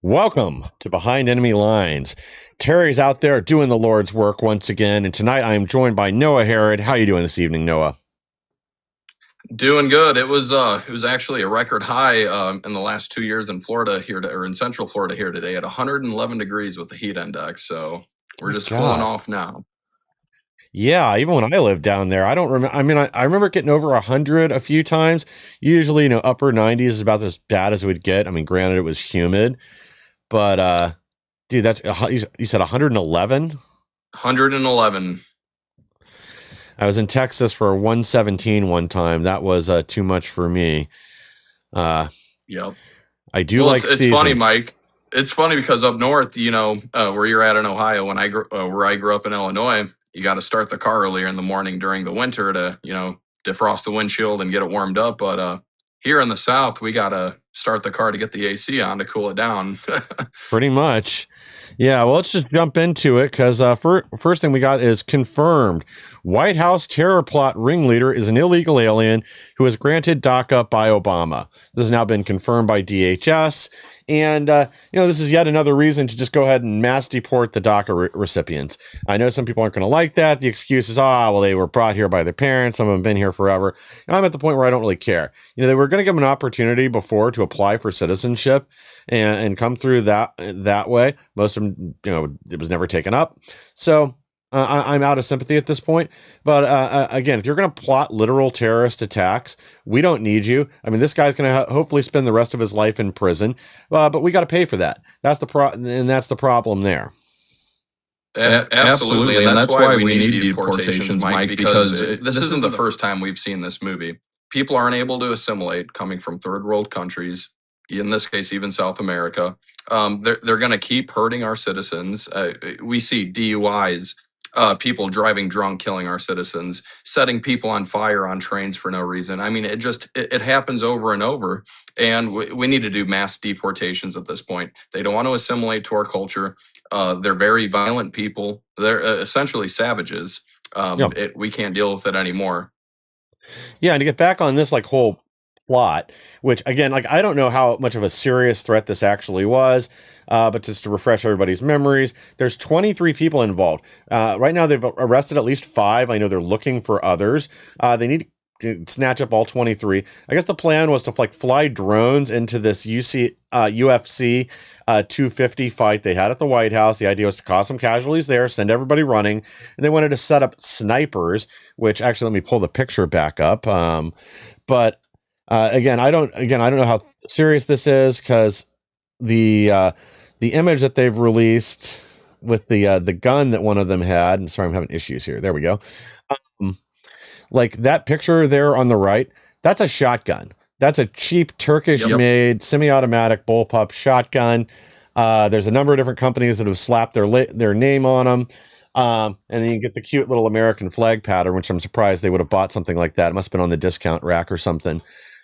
Welcome to Behind Enemy Lines. Terry's out there doing the Lord's work once again, and tonight I am joined by Noah Herod. How you doing this evening, Noah? Doing good. It was actually a record high in the last 2 years in Florida here or in Central Florida here today at 111 degrees with the heat index. So we're Good just cooling God. off now. Yeah, even when I lived down there, I don't remember. I mean, I remember getting over 100 a few times. Usually, upper 90s is about as bad as it would get. I mean, granted, it was humid, but dude, you said 111. 111. I was in Texas for 117 one time. That was too much for me. Uh, Yep. I do Well, like it's funny, seasons. Mike. It's funny because up north, where you're at in Ohio, where I grew up in Illinois, you got to start the car earlier in the morning during the winter to defrost the windshield and get it warmed up. But here in the South, we got to start the car to get the AC on to cool it down. Pretty much. Yeah, well, let's just jump into it because first thing we got is confirmed. White House terror plot ringleader is an illegal alien who was granted DACA by Obama. This has now been confirmed by DHS. And, this is yet another reason to just go ahead and mass deport the DACA recipients. I know some people aren't going to like that. The excuse is, well, they were brought here by their parents. Some of them have been here forever. And I'm at the point where I don't really care. They were going to give them an opportunity before to apply for citizenship and come through that way. Most of them, it was never taken up. So I'm out of sympathy at this point. But again, if you're going to plot literal terrorist attacks, we don't need you. I mean, this guy's going to hopefully spend the rest of his life in prison, but we got to pay for that. And that's the problem there. Absolutely, and Absolutely, and that's that's why why we we need need deportations, deportations, Mike, Mike, because because this isn't the first time we've seen this movie. People aren't able to assimilate coming from third world countries, in this case, even South America. They're going to keep hurting our citizens. We see DUIs, people driving drunk, killing our citizens, setting people on fire on trains for no reason. I mean, it happens over and over, and we need to do mass deportations at this point. They don't want to assimilate to our culture. They're very violent people. They're essentially savages. Yeah. We can't deal with it anymore. Yeah, and to get back on this whole plot, which again, I don't know how much of a serious threat this actually was, but just to refresh everybody's memories, there's 23 people involved. Right now, they've arrested at least five. I know they're looking for others. They need to snatch up all 23. I guess the plan was to fly drones into this UFC 250 fight they had at the White House. The idea was to cause some casualties there, send everybody running, and they wanted to set up snipers. Which actually, let me pull the picture back up. But again, I don't know how serious this is because the image that they've released with the gun that one of them had. And sorry, I'm having issues here. There we go. Um, like that picture there on the right, that's a shotgun. That's a cheap Turkish Yep. made semi-automatic bullpup shotgun. There's a number of different companies that have slapped their name on them. And then you get the cute little American flag pattern, which I'm surprised they would have bought something like that. It must have been on the discount rack or something.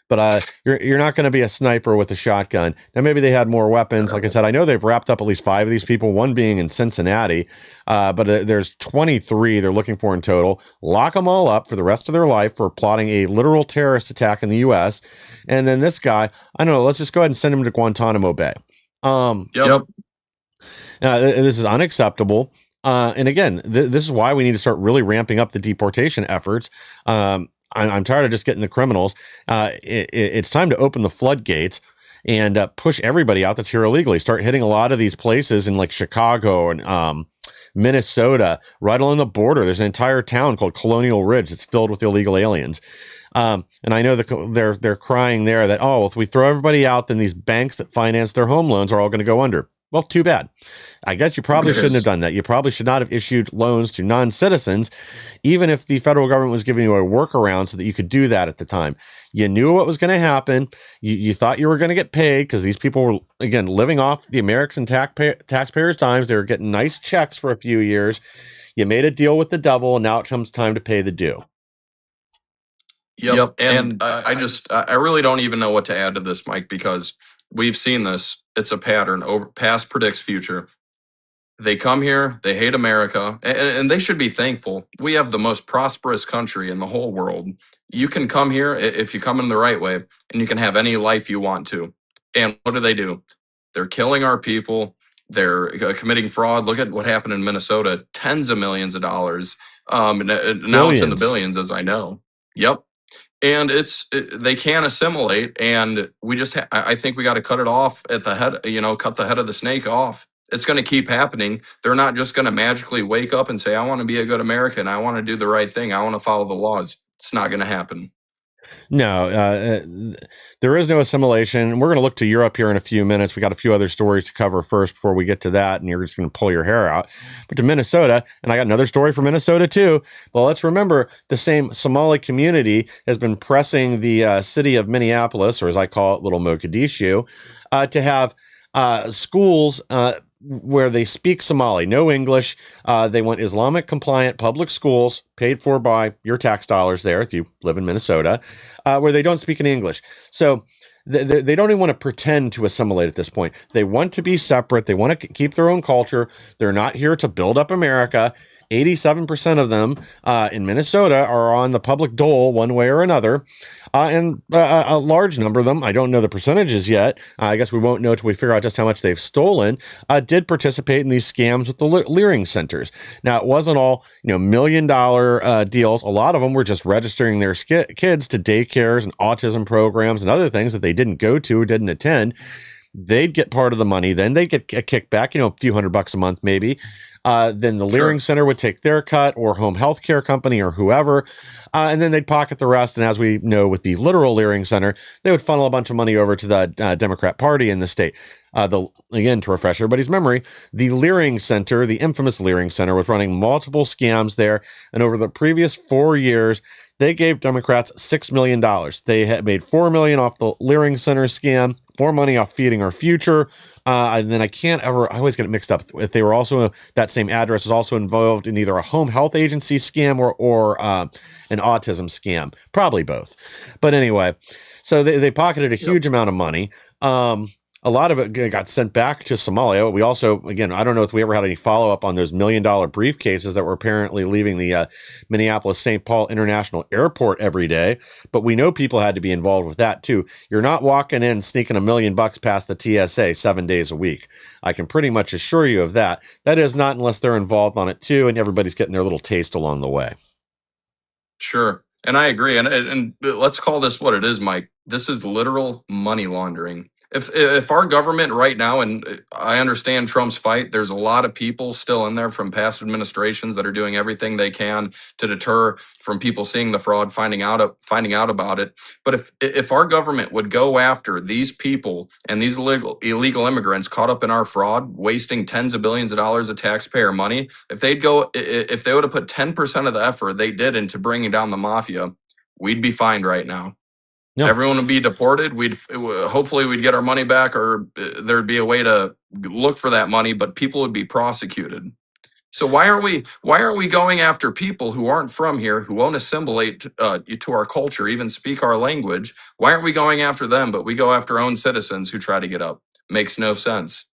But you're not going to be a sniper with a shotgun. Now maybe they had more weapons. Like I said, I know they've wrapped up at least five of these people. One being in Cincinnati, but there's 23 they're looking for in total. Lock them all up for the rest of their life for plotting a literal terrorist attack in the U.S. And then this guy, I don't know. Let's just go ahead and send him to Guantanamo Bay. Yep. This is unacceptable. And again, this is why we need to start really ramping up the deportation efforts. I'm tired of just getting the criminals. It's time to open the floodgates and push everybody out that's here illegally. Start hitting a lot of these places in Chicago and Minnesota, right along the border. There's an entire town called Colonial Ridge that's filled with illegal aliens. And I know they're crying there that, if we throw everybody out, then these banks that finance their home loans are all going to go under. Well, too bad. I guess you probably shouldn't have done that. You probably should not have issued loans to non-citizens, even if the federal government was giving you a workaround so that you could do that at the time. You knew what was going to happen. You thought you were going to get paid because these people were, again, living off the American taxpayers' dimes. They were getting nice checks for a few years. You made a deal with the devil, and now it comes time to pay the due. Yep. And I really don't even know what to add to this, Mike, because we've seen this. It's a pattern. Over past predicts future. They come here, they hate America, and they should be thankful. We have the most prosperous country in the whole world. You can come here if you come in the right way, and you can have any life you want to. And what do? They're killing our people. They're committing fraud. Look at what happened in Minnesota, tens of millions of dollars. Now it's in the Billions. billions, as I know. Yep. And they can't assimilate, and we just I think we got to cut it off at the head, cut the head of the snake off. It's going to keep happening. They're not just going to magically wake up and say, I want to be a good American, I want to do the right thing, I want to follow the laws. It's not going to happen. No, there is no assimilation. We're going to look to Europe here in a few minutes. We got a few other stories to cover first before we get to that, and you're just going to pull your hair out. But to Minnesota, and I got another story for Minnesota too. Well, let's remember the same Somali community has been pressing the city of Minneapolis, or as I call it, Little Mogadishu, to have schools where they speak Somali, no English. They want Islamic compliant public schools paid for by your tax dollars there if you live in Minnesota, where they don't speak any English. So they don't even want to pretend to assimilate at this point. They want to be separate. They want to keep their own culture. They're not here to build up America. 87% of them in Minnesota are on the public dole one way or another. And a large number of them, I don't know the percentages yet. I guess we won't know until we figure out just how much they've stolen, did participate in these scams with the Leering centers. Now, it wasn't all, $1 million deals. A lot of them were just registering their kids to daycares and autism programs and other things that they didn't go to or didn't attend. They'd get part of the money. Then they'd get a kickback, a few $100 a month, maybe. Then the Leering Sure. Center would take their cut, or home health care company, or whoever, and then they'd pocket the rest. And as we know with the literal Leering Center, they would funnel a bunch of money over to the Democrat Party in the state. Again, to refresh everybody's memory, the Leering Center, the infamous Leering Center, was running multiple scams there, and over the previous 4 years, they gave Democrats $6 million. They had made $4 million off the Leering Center scam, more money off Feeding Our Future. And then I always get it mixed up. If they were also, that same address was also involved in either a home health agency scam or an autism scam, probably both. But anyway, so they pocketed a Yep. huge amount of money. A lot of it got sent back to Somalia. We also, again, I don't know if we ever had any follow up on those $1 million briefcases that were apparently leaving the Minneapolis St. Paul International Airport every day. But we know people had to be involved with that too. You're not walking in sneaking $1 million past the TSA 7 days a week. I can pretty much assure you of that. That is not unless they're involved on it too, and everybody's getting their little taste along the way. Sure. And I agree. And let's call this what it is, Mike. This is literal money laundering. If our government right now, and I understand Trump's fight, there's a lot of people still in there from past administrations that are doing everything they can to deter from people seeing the fraud, finding out about it. But if our government would go after these people and these illegal immigrants caught up in our fraud, wasting tens of billions of dollars of taxpayer money, if they would have put 10% of the effort they did into bringing down the mafia, we'd be fine right now. No. Everyone would be deported. Hopefully we'd get our money back, or there'd be a way to look for that money, but people would be prosecuted. So why aren't we going after people who aren't from here, who won't assimilate to our culture, even speak our language? Why aren't we going after them, but we go after our own citizens who try to get up? Makes no sense.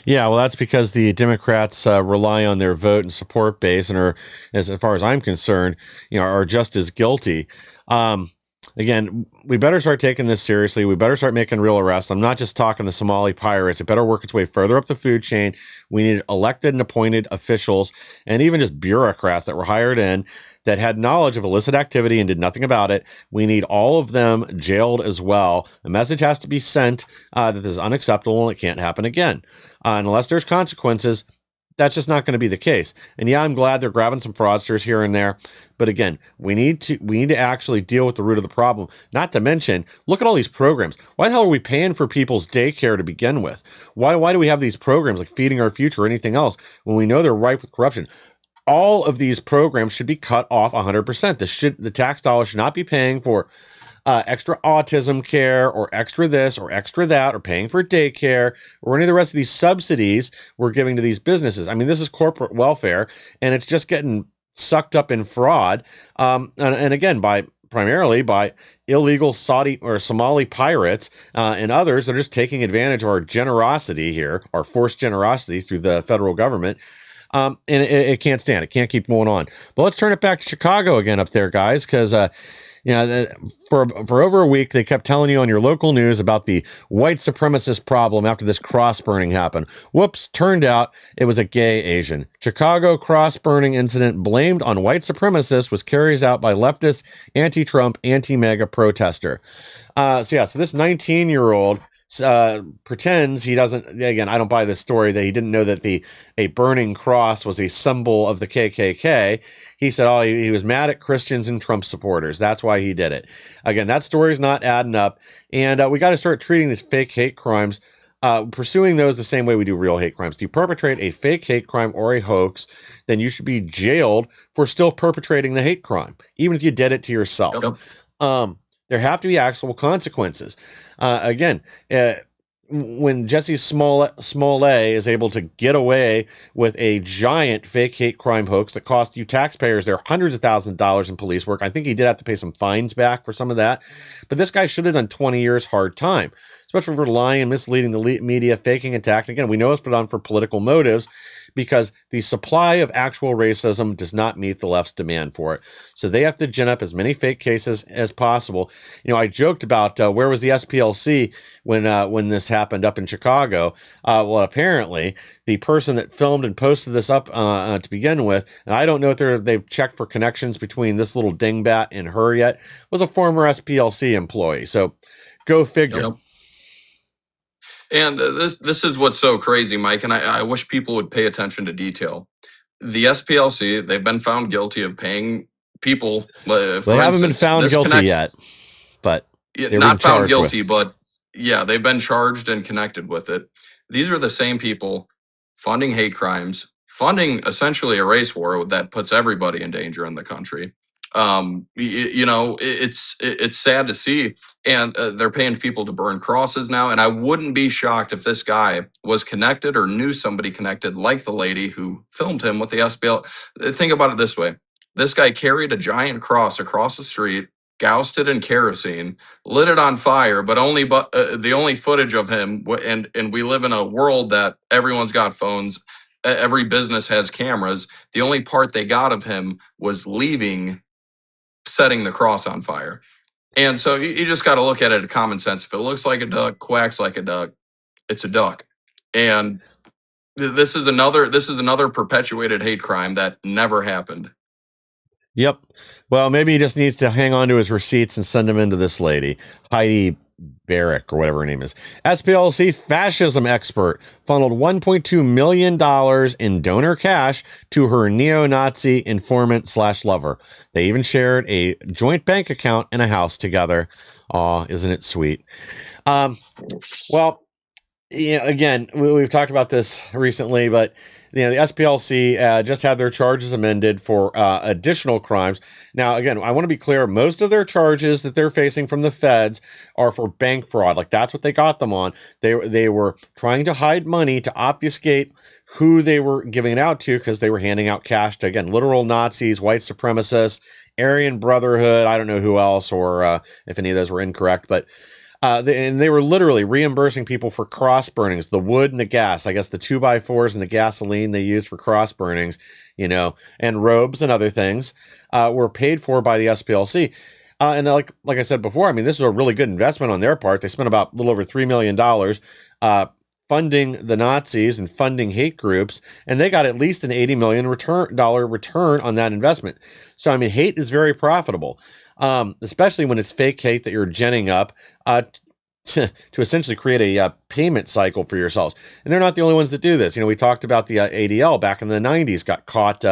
Yeah, well, that's because the Democrats rely on their vote and support base, and are, as far as I'm concerned, are just as guilty. Um, Again, we better start taking this seriously. We better start making real arrests. I'm not just talking the Somali pirates. It better work its way further up the food chain. We need elected and appointed officials, and even just bureaucrats that were hired in that had knowledge of illicit activity and did nothing about it. We need all of them jailed as well. A message has to be sent that this is unacceptable and it can't happen again. Unless there's consequences, that's just not going to be the case. And yeah, I'm glad they're grabbing some fraudsters here and there. But again, we need to actually deal with the root of the problem. Not to mention, look at all these programs. Why the hell are we paying for people's daycare to begin with? Why do we have these programs like Feeding Our Future or anything else when we know they're rife with corruption? All of these programs should be cut off 100%. The tax dollars should not be paying for extra autism care or extra this or extra that or paying for daycare or any of the rest of these subsidies we're giving to these businesses. I mean, this is corporate welfare, and it's just getting sucked up in fraud. And again, primarily by illegal Saudi or Somali pirates and others that are just taking advantage of our generosity here, our forced generosity through the federal government. And it can't stand. It can't keep going on. But let's turn it back to Chicago again up there, guys, because For over a week, they kept telling you on your local news about the white supremacist problem after this cross burning happened. Whoops, turned out it was a gay Asian. Chicago cross burning incident blamed on white supremacists was carried out by leftist, anti-Trump, anti-MAGA protester. So this 19-year-old pretends he doesn't. Again, I don't buy this story that he didn't know that a burning cross was a symbol of the KKK. He said, "Oh, he was mad at Christians and Trump supporters. That's why he did it." Again, that story's not adding up, and we got to start treating these fake hate crimes. Pursuing those the same way we do real hate crimes. If you perpetrate a fake hate crime or a hoax, then you should be jailed for still perpetrating the hate crime, even if you did it to yourself. Yep. There have to be actual consequences. Again, when Jesse Smollett is able to get away with a giant fake hate crime hoax that cost you taxpayers there hundreds of thousands of dollars in police work, I think he did have to pay some fines back for some of that. But this guy should have done 20 years hard time, especially for lying and misleading the media, faking attack. Again, we know it's done for political motives because the supply of actual racism does not meet the left's demand for it. So they have to gin up as many fake cases as possible. I joked about where was the SPLC when this happened up in Chicago. Well, apparently the person that filmed and posted this up to begin with, and I don't know if they've checked for connections between this little dingbat and her yet, was a former SPLC employee. So go figure. Yep. And this is what's so crazy, Mike, and I wish people would pay attention to detail. The SPLC, they've been found guilty of paying people, They for haven't been instance, found this guilty connects, yet, but they're being not found charged with. guilty, but yeah, they've been charged and connected with it. These are the same people funding hate crimes, funding essentially a race war that puts everybody in danger in the country. It's sad to see, and they're paying people to burn crosses now. And I wouldn't be shocked if this guy was connected or knew somebody connected, like the lady who filmed him with the SPL. Think about it this way: this guy carried a giant cross across the street, doused it in kerosene, lit it on fire, but the only footage of him, and we live in a world that everyone's got phones, every business has cameras. The only part they got of him was leaving, setting the cross on fire. And so you just got to look at it at common sense. If it looks like a duck, quacks like a duck, it's a duck. And this is another perpetuated hate crime that never happened. Yep. Well, maybe he just needs to hang on to his receipts and send them into this lady, Heidi Barrick, or whatever her name is. SPLC fascism expert funneled $1.2 million in donor cash to her neo-Nazi informant/lover. They even shared a joint bank account and a house together. Aw, isn't it sweet? Well, again, we've talked about this recently, but the SPLC just had their charges amended for additional crimes. Now, again, I want to be clear: most of their charges that they're facing from the feds are for bank fraud. Like that's what they got them on. They were trying to hide money to obfuscate who they were giving it out to because they were handing out cash to, again, literal Nazis, white supremacists, Aryan Brotherhood. I don't know who else, or if any of those were incorrect, but. They were literally reimbursing people for cross burnings, the wood and the gas. I guess the 2x4s and the gasoline they used for cross burnings, and robes and other things were paid for by the SPLC. And like I said before, I mean, this is a really good investment on their part. They spent about a little over $3 million funding the Nazis and funding hate groups, and they got at least an $80 million return on that investment. So, I mean, hate is very profitable. Especially when it's fake hate that you're genning up to essentially create a payment cycle for yourselves. And they're not the only ones that do this. We talked about the ADL back in the 90s got caught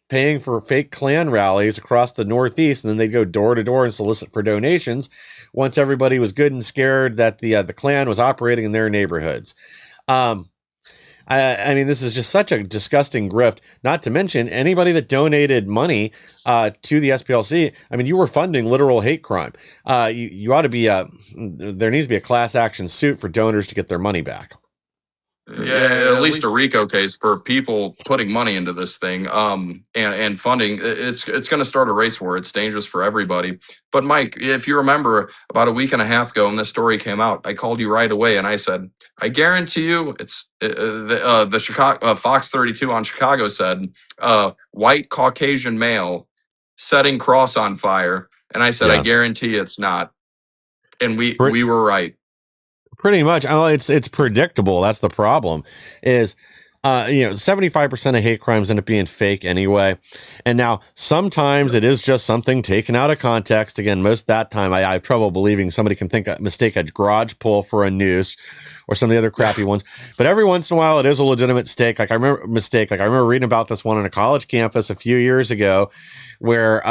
paying for fake Klan rallies across the Northeast, and then they'd go door to door and solicit for donations once everybody was good and scared that the Klan was operating in their neighborhoods. I mean, this is just such a disgusting grift, not to mention anybody that donated money to the SPLC. I mean, you were funding literal hate crime. You ought to be, there needs to be a class action suit for donors to get their money back. Yeah, at least a RICO case for people putting money into this thing, and funding. It's going to start a race war. It's dangerous for everybody. But Mike, if you remember, about a week and a half ago, when this story came out, I called you right away and I said, I guarantee you, it's the Chicago Fox 32 on Chicago said, white Caucasian male setting cross on fire. And I said, I Yes. guarantee it's not. And Pre- we were right. Pretty much. I know it's predictable. That's the problem. Is 75% of hate crimes end up being fake anyway. And now sometimes Yep. it is just something taken out of context. Again, most of that time I have trouble believing somebody can mistake a garage pull for a noose or some of the other Yeah. crappy ones. But every once in a while it is a legitimate mistake. Like I remember reading about this one on a college campus a few years ago where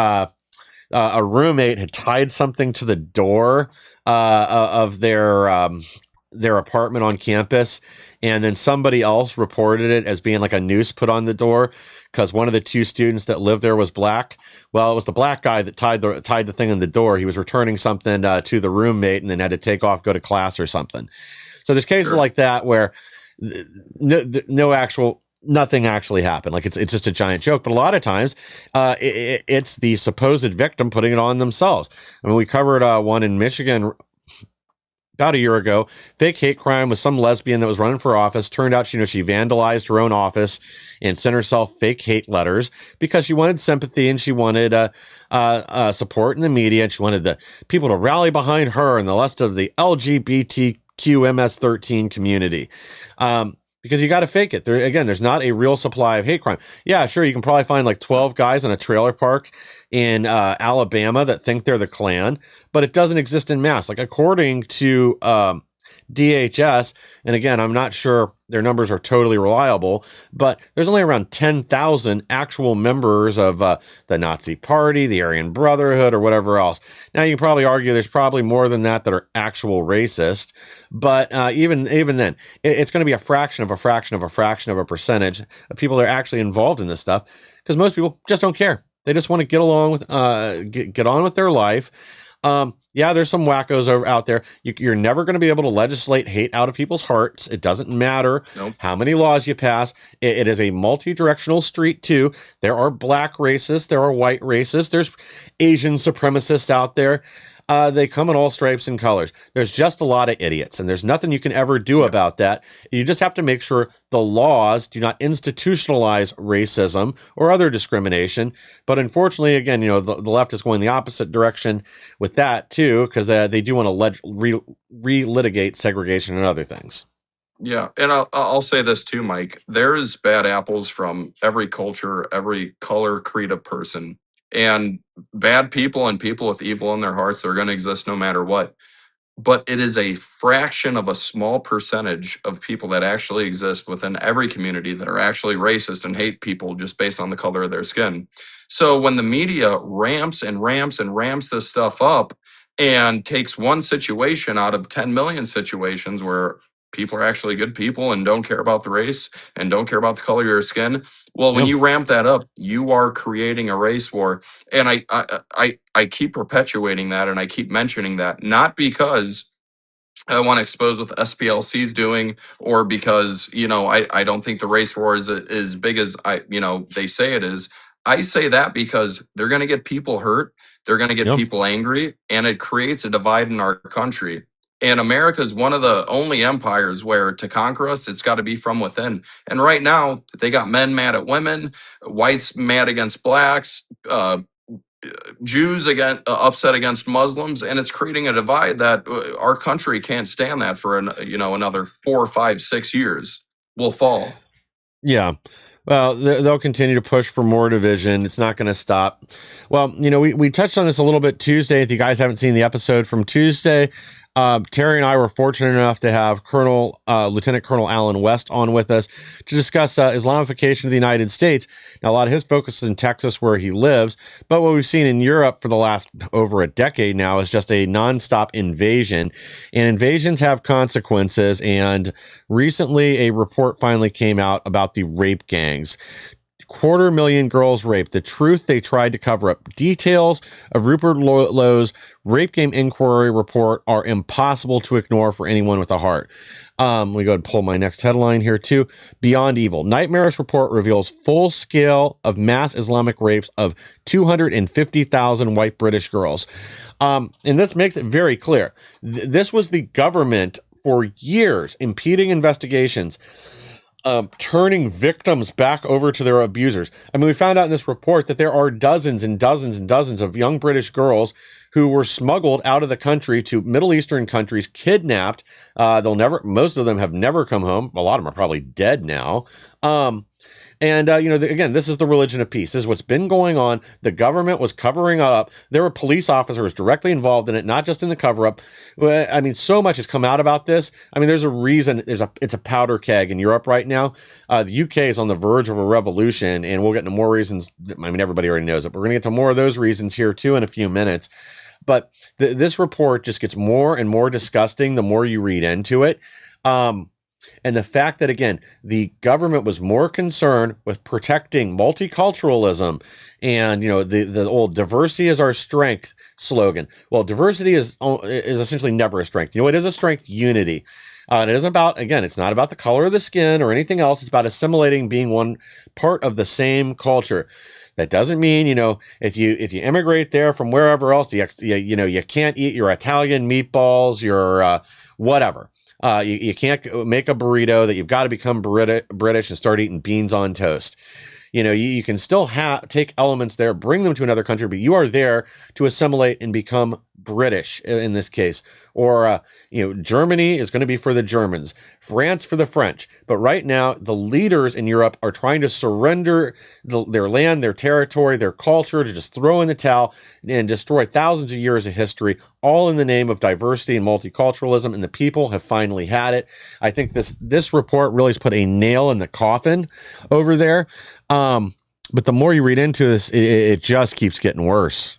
a roommate had tied something to the door of their apartment on campus, and then somebody else reported it as being like a noose put on the door because one of the two students that lived there was black. Well, it was the black guy that tied the thing in the door. He was returning something to the roommate, and then had to take off, go to class or something. So there's cases Sure. like that where no actual nothing actually happened. Like it's just a giant joke. But a lot of times, it's the supposed victim putting it on themselves. I mean, we covered one in Michigan about a year ago. Fake hate crime with some lesbian that was running for office. Turned out she vandalized her own office and sent herself fake hate letters because she wanted sympathy and she wanted support in the media, and she wanted the people to rally behind her and the rest of the LGBTQMS13 community. Because you got to fake it. There's not a real supply of hate crime. Yeah, sure, you can probably find like 12 guys in a trailer park in Alabama that think they're the Klan, but it doesn't exist in mass. Like according to DHS, and again, I'm not sure their numbers are totally reliable, but there's only around 10,000 actual members of the Nazi Party, the Aryan Brotherhood, or whatever else. Now, you can probably argue there's probably more than that are actual racist, but even then, it's going to be a fraction of a fraction of a fraction of a percentage of people that are actually involved in this stuff because most people just don't care. They just want to get along with get on with their life. Yeah, there's some wackos out there. You're never going to be able to legislate hate out of people's hearts. It doesn't matter Nope. how many laws you pass. It is a multi-directional street too. There are black racists, there are white racists, there's Asian supremacists out there. They come in all stripes and colors. There's just a lot of idiots, and there's nothing you can ever do Yeah. about that. You just have to make sure the laws do not institutionalize racism or other discrimination. But unfortunately, again, the left is going the opposite direction with that too, because they do want to relitigate segregation and other things. Yeah, and I'll say this too, Mike. There's bad apples from every culture, every color, creed of person, and bad people and people with evil in their hearts. They're going to exist no matter what. But it is a fraction of a small percentage of people that actually exist within every community that are actually racist and hate people just based on the color of their skin. So when the media ramps and ramps and ramps this stuff up and takes one situation out of 10 million situations where people are actually good people and don't care about the race and don't care about the color of your skin, well, when Yeah, you ramp that up, you are creating a race war. And I keep perpetuating that and I keep mentioning that, not because I want to expose what the SPLC is doing, or because I don't think the race war is as big as they say it is. I say that because they're going to get people hurt, they're going to get yeah, people angry, and it creates a divide in our country. And America is one of the only empires where to conquer us, it's got to be from within. And right now, they got men mad at women, whites mad against blacks, Jews again upset against Muslims, and it's creating a divide that our country can't stand that for another 4, 5, 6 years. Will fall. yeah. Well, they'll continue to push for more division. It's not going to stop. Well, we touched on this a little bit Tuesday. If you guys haven't seen the episode from Tuesday, Terry and I were fortunate enough to have Lieutenant Colonel Alan West on with us to discuss Islamification of the United States. Now, a lot of his focus is in Texas, where he lives, but what we've seen in Europe for the last over a decade now is just a nonstop invasion, and invasions have consequences. And recently, a report finally came out about the rape gangs. 250,000 girls raped. The truth they tried to cover up. Details of Rupert Lowe's rape game inquiry report are impossible to ignore for anyone with a heart. We go and pull my next headline here too. Beyond Evil. Nightmarish report reveals full scale of mass Islamic rapes of 250,000 white British girls. And this makes it very clear. This was the government for years impeding investigations turning victims back over to their abusers. I mean, we found out in this report that there are dozens and dozens and dozens of young British girls who were smuggled out of the country to Middle Eastern countries, kidnapped. Most of them have never come home. A lot of them are probably dead now. Um, again, this is the religion of peace. This is what's been going on. The government was covering up. There were police officers directly involved in it, not just in the cover up. I mean, so much has come out about this. I mean, there's a reason. It's a powder keg in Europe right now. The UK is on the verge of a revolution, and we'll get into more reasons. I mean, everybody already knows it. But we're going to get to more of those reasons here too in a few minutes. But this report just gets more and more disgusting the more you read into it. And the fact that, again, the government was more concerned with protecting multiculturalism and, the old diversity is our strength slogan. Well, diversity is essentially never a strength. You know, it is a strength, unity. And it isn't about, again, it's not about the color of the skin or anything else. It's about assimilating, being one part of the same culture. That doesn't mean, if you immigrate there from wherever else, you can't eat your Italian meatballs, your whatever. You can't make a burrito, that you've got to become British and start eating beans on toast. You can still take elements there, bring them to another country, but you are there to assimilate and become British in this case. Or, Germany is going to be for the Germans, France for the French. But right now, the leaders in Europe are trying to surrender their land, their territory, their culture, to just throw in the towel and destroy thousands of years of history, all in the name of diversity and multiculturalism. And the people have finally had it. I think this report really has put a nail in the coffin over there. But the more you read into this, it just keeps getting worse.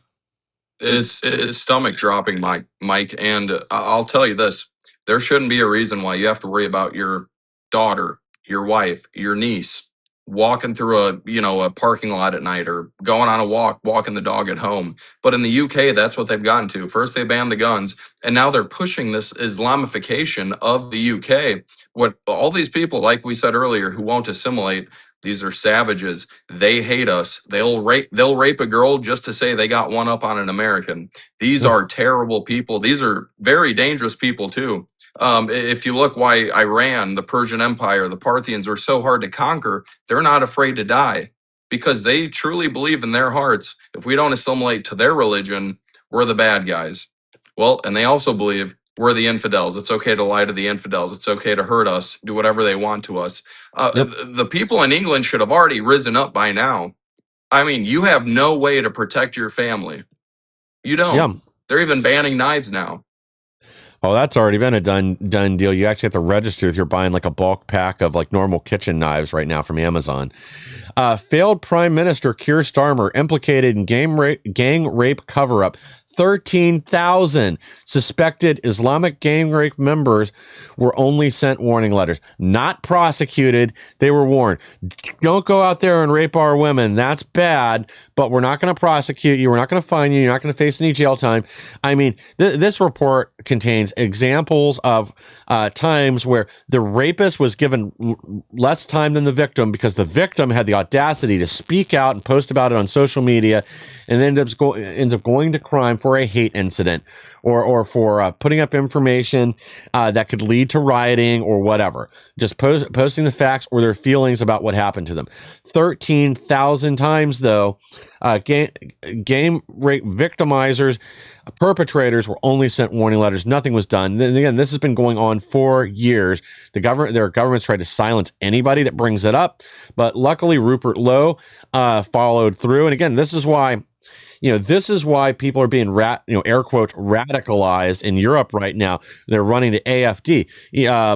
It's stomach dropping, Mike. And I'll tell you this: there shouldn't be a reason why you have to worry about your daughter, your wife, your niece walking through a parking lot at night, or going on a walk, walking the dog at home. But in the UK, that's what they've gotten to. First they banned the guns, and now they're pushing this Islamification of the UK. What all these people, like we said earlier, who won't assimilate, these are savages. They hate us. They'll rape a girl just to say they got one up on an American. These are terrible people. These are very dangerous people too. If you look why Iran, the Persian Empire, the Parthians were so hard to conquer, they're not afraid to die because they truly believe in their hearts, if we don't assimilate to their religion, we're the bad guys. Well, and they also believe we're the infidels. It's okay to lie to the infidels. It's okay to hurt us, do whatever they want to us. Yep. The people in England should have already risen up by now. I mean, you have no way to protect your family. You don't. Yeah. They're even banning knives now. Oh, that's already been a done deal. You actually have to register if you're buying like a bulk pack of like normal kitchen knives right now from Amazon. Failed Prime Minister Keir Starmer implicated in gang rape cover-up. 13,000 suspected Islamic gang rape members were only sent warning letters, not prosecuted. They were warned. Don't go out there and rape our women. That's bad, but we're not going to prosecute you. We're not going to fine you. You're not going to face any jail time. I mean, this report contains examples of times where the rapist was given less time than the victim because the victim had the audacity to speak out and post about it on social media, and then ends up going to crime for a hate incident or for putting up information that could lead to rioting or whatever. Just posting the facts or their feelings about what happened to them. 13,000 times, though, game rape victimizers, perpetrators were only sent warning letters. Nothing was done. Then again, this has been going on for years. Their governments tried to silence anybody that brings it up, but luckily Rupert Lowe followed through. And again, this is why people are being air quotes radicalized in Europe right now. They're running to AFD.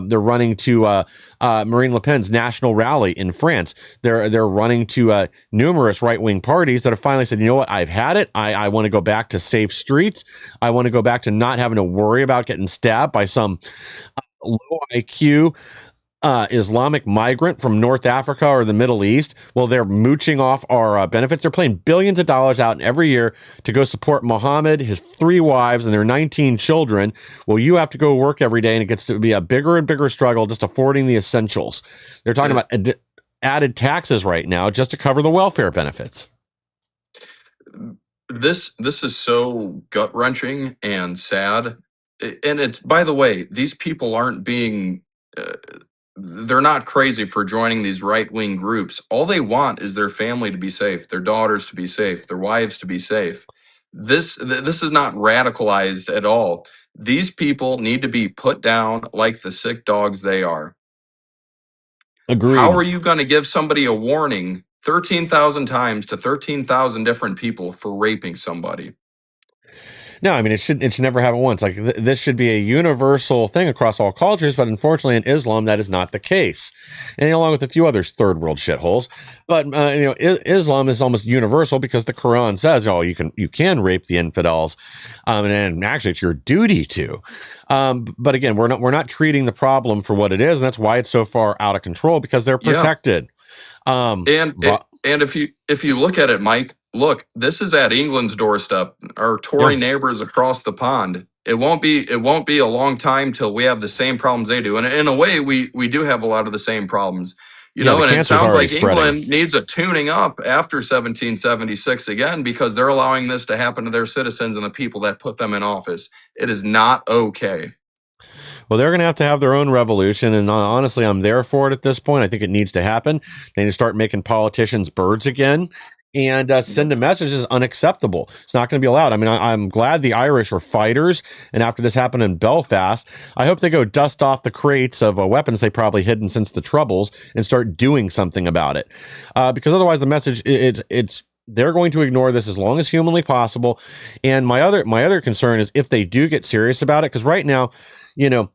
They're running to Marine Le Pen's national rally in France. They're running to numerous right wing parties that have finally said, you know what, I've had it. I want to go back to safe streets. I want to go back to not having to worry about getting stabbed by some low IQ Islamic migrant from North Africa or the Middle East. Well, they're mooching off our benefits. They're paying billions of dollars out every year to go support Mohammed, his 3 wives, and their 19 children. Well, you have to go work every day, and it gets to be a bigger and bigger struggle just affording the essentials. They're talking about added taxes right now just to cover the welfare benefits. This is so gut wrenching and sad. And it's, by the way, these people aren't being they're not crazy for joining these right wing groups. All they want is their family to be safe, their daughters to be safe, their wives to be safe. This is not radicalized at all. These people need to be put down like the sick dogs they are. How Agreed. are you going to give somebody a warning 13,000 times to 13,000 different people for raping somebody? No, I mean it should never happen once. Like this should be a universal thing across all cultures, but unfortunately in Islam that is not the case, and along with a few other third world shitholes. But Islam is almost universal because the Quran says, "Oh, you can rape the infidels," and actually it's your duty to. But again, we're not treating the problem for what it is, and that's why it's so far out of control because they're Yeah. protected. And But and if you look at it, Mike, look, this is at England's doorstep. Our yeah, Tory neighbors across the pond. It won't be a long time till we have the same problems they do. And in a way, we do have a lot of the same problems. yeah, the And it cancer's sounds already like spreading. England needs a tuning up after 1776 again because they're allowing this to happen to their citizens and the people that put them in office. It is not okay. Well, they're going to have their own revolution, and honestly, I'm there for it at this point. I think it needs to happen. They need to start making politicians birds again, and send a message is unacceptable. It's not going to be allowed. I mean, I'm glad the Irish are fighters, and after this happened in Belfast, I hope they go dust off the crates of weapons they probably hidden since the Troubles and start doing something about it, because otherwise, the message it's they're going to ignore this as long as humanly possible. And my other concern is if they do get serious about it, because right now, you know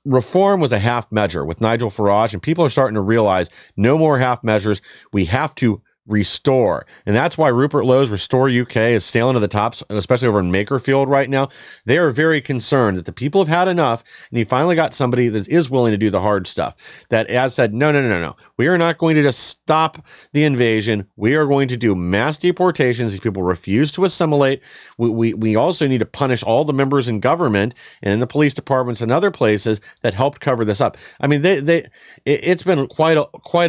reform was a half measure with Nigel Farage, and people are starting to realize no more half measures. We have to restore. And that's why Rupert Lowe's Restore UK is sailing to the top, especially over in Makerfield right now. They are very concerned that the people have had enough, and you finally got somebody that is willing to do the hard stuff, that has said, no, no, no, no, no. We are not going to just stop the invasion. We are going to do mass deportations. These people refuse to assimilate. We also need to punish all the members in government and in the police departments and other places that helped cover this up. I mean, it's been quite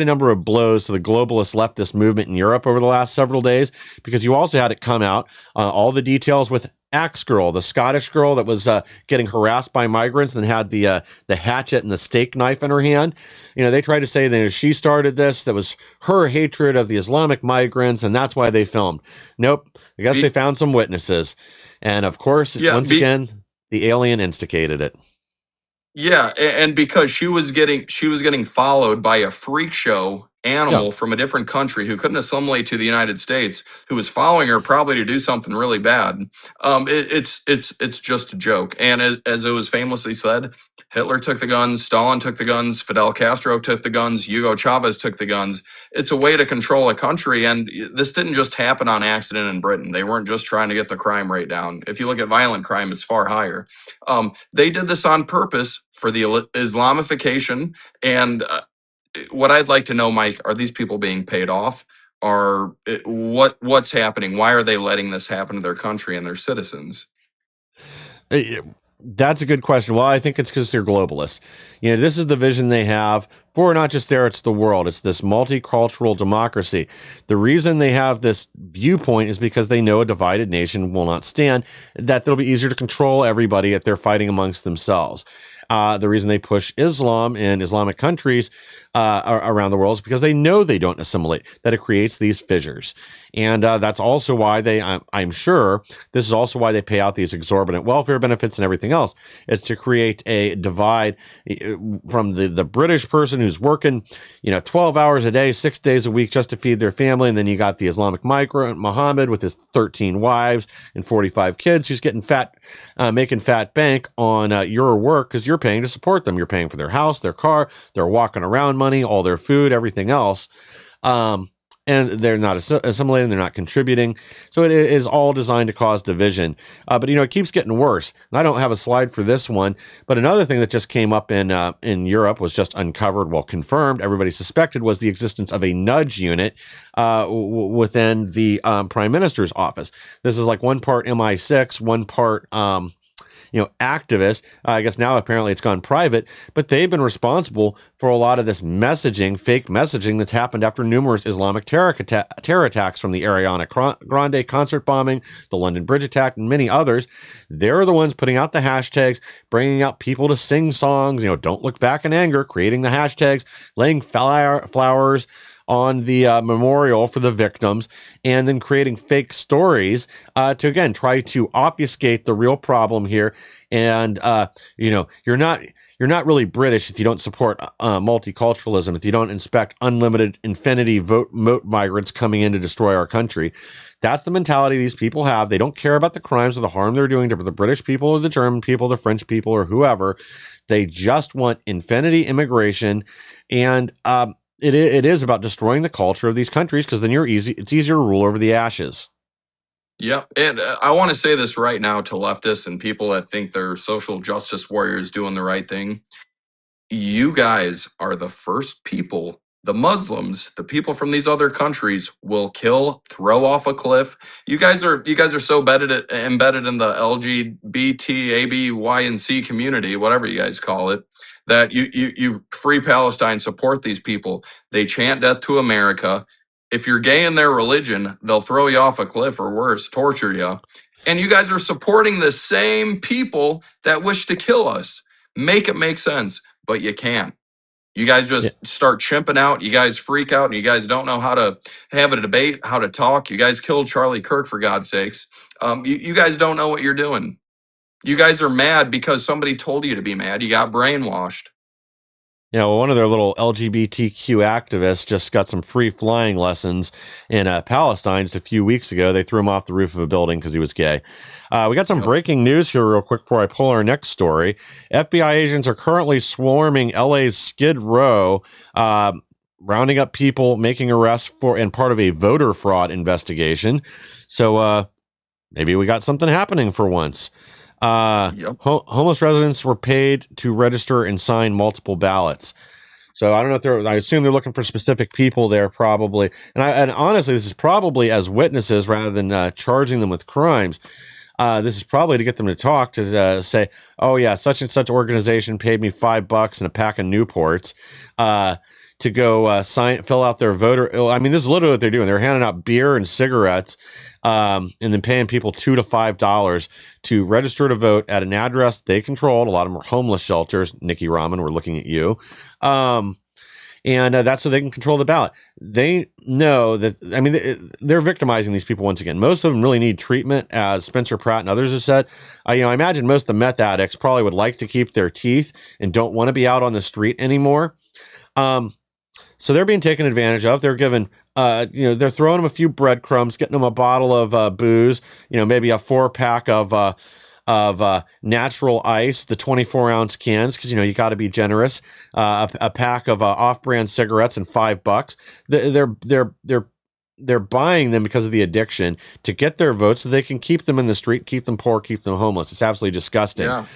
a number of blows to the globalist leftist movement in Europe over the last several days, because you also had it come out, all the details with Axe Girl, the Scottish girl that was getting harassed by migrants and had the hatchet and the steak knife in her hand. They tried to say that she started this. That was her hatred of the Islamic migrants, and that's why they filmed. Nope. I guess they Be, found some witnesses, and of course, yeah, once again, the alien instigated it. Yeah, and because she was getting followed by a freak show Yeah. animal from a different country who couldn't assimilate to the United States, who was following her probably to do something really bad. It's just a joke. And as it was famously said, Hitler took the guns, Stalin took the guns, Fidel Castro took the guns, Hugo Chavez took the guns. It's a way to control a country, and this didn't just happen on accident in Britain. They weren't just trying to get the crime rate down. If you look at violent crime, it's far higher. They did this on purpose for the Islamification. And what I'd like to know, Mike, are these people being paid off? What's happening? Why are they letting this happen to their country and their citizens? Uh, That's a good question. Well, I think it's because they're globalists. This is the vision they have for not just there, it's the world. It's this multicultural democracy. The reason they have this viewpoint is because they know a divided nation will not stand, that it'll be easier to control everybody if they're fighting amongst themselves. The reason they push Islam in Islamic countries around the world is because they know they don't assimilate, that it creates these fissures. And that's also why I'm sure this is also why they pay out these exorbitant welfare benefits and everything else. It's to create a divide from the British person who's working, 12 hours a day, 6 days a week just to feed their family. And then you got the Islamic migrant, Muhammad, with his 13 wives and 45 kids, who's getting making fat bank on your work because you're paying to support them. You're paying for their house, their car, their walking around money, all their food, everything else. Um, and they're not assimilating, they're not contributing. So it is all designed to cause division. But it keeps getting worse. And I don't have a slide for this one, but another thing that just came up in Europe was just uncovered, well, confirmed. Everybody suspected was the existence of a nudge unit within the Prime Minister's office. This is like one part MI6, one part activists. I guess now apparently it's gone private, but they've been responsible for a lot of this messaging, fake messaging that's happened after numerous Islamic terror attacks, from the Ariana Grande concert bombing, the London Bridge attack, and many others. They're the ones putting out the hashtags, bringing out people to sing songs, don't look back in anger, creating the hashtags, laying flowers on the memorial for the victims, and then creating fake stories to again try to obfuscate the real problem here. And you're not really British if you don't support multiculturalism, if you don't inspect unlimited infinity vote migrants coming in to destroy our country. That's the mentality these people have. They don't care about the crimes or the harm they're doing to the British people or the German people, the French people, or whoever. They just want infinity immigration, and it is about destroying the culture of these countries, because then it's easier to rule over the ashes. Yep. And I want to say this right now to leftists and people that think they're social justice warriors doing the right thing. You guys are the first people, the Muslims, the people from these other countries will kill, throw off a cliff. You guys are so embedded in the LGBT, A, B, Y, and C community, whatever you guys call it, that you free Palestine, support these people. They chant death to America. If you're gay in their religion, they'll throw you off a cliff or worse, torture you. And you guys are supporting the same people that wish to kill us. Make it make sense, but you can't. You guys Yeah. just start chimping out. You guys freak out, and you guys don't know how to have a debate, how to talk. You guys killed Charlie Kirk, for God's sakes. You guys don't know what you're doing. You guys are mad because somebody told you to be mad. You got brainwashed. One of their little LGBTQ activists just got some free flying lessons in Palestine just a few weeks ago. They threw him off the roof of a building because he was gay. We got some Yep. breaking news here, real quick, before I pull our next story. FBI agents are currently swarming LA's Skid Row, rounding up people, making arrests for, and part of a voter fraud investigation. So maybe we got something happening for once. Yep. Homeless residents were paid to register and sign multiple ballots. So I don't know if I assume they're looking for specific people there, probably. And honestly, this is probably as witnesses rather than charging them with crimes. This is probably to get them to talk, to say, oh yeah, such and such organization paid me $5 and a pack of Newports to go fill out their voter. I mean, this is literally what they're doing. They're handing out beer and cigarettes, and then paying people $2 to $5 to register to vote at an address they controlled. A lot of them are homeless shelters. Nikki Rahman, we're looking at you. And that's so they can control the ballot. They know that, I mean, they're victimizing these people once again. Most of them really need treatment, as Spencer Pratt and others have said. I imagine most of the meth addicts probably would like to keep their teeth and don't want to be out on the street anymore. So they're being taken advantage of. They're given, they're throwing them a few breadcrumbs, getting them a bottle of booze, maybe a 4-pack of natural ice, the 24-ounce cans, because you got to be generous. A pack of off-brand cigarettes and $5. They're buying them because of the addiction to get their votes, so they can keep them in the street, keep them poor, keep them homeless. It's absolutely disgusting. Yeah.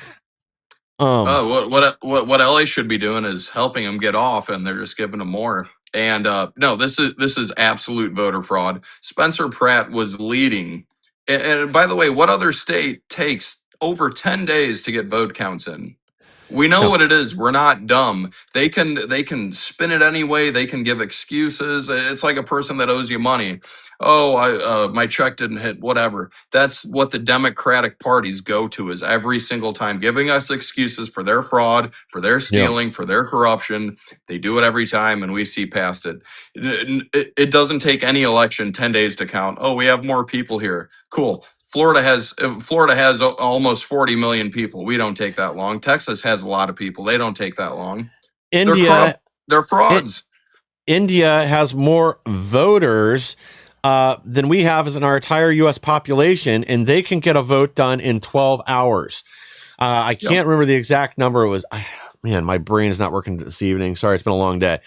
Um, What LA should be doing is helping them get off, and they're just giving them more. And no, this is absolute voter fraud. Spencer Pratt was leading. And by the way, what other state takes over 10 days to get vote counts in? We know no, what it is. We're not dumb. They can spin it anyway. They can give excuses. It's like a person that owes you money. Oh, my check didn't hit. Whatever. That's what the Democratic parties go to, is every single time giving us excuses for their fraud, for their yeah. stealing, for their corruption. They do it every time, and we see past it. It doesn't take any election 10 days to count. Oh, we have more people here. Cool. Florida has almost 40 million people. We don't take that long. Texas has a lot of people. They don't take that long. They're corrupt. India, They're I- frauds. India has more voters than we have as in our entire U.S. population, and they can get a vote done in 12 hours. I Yep. can't remember the exact number. It was, man, my brain is not working this evening. Sorry, it's been a long day.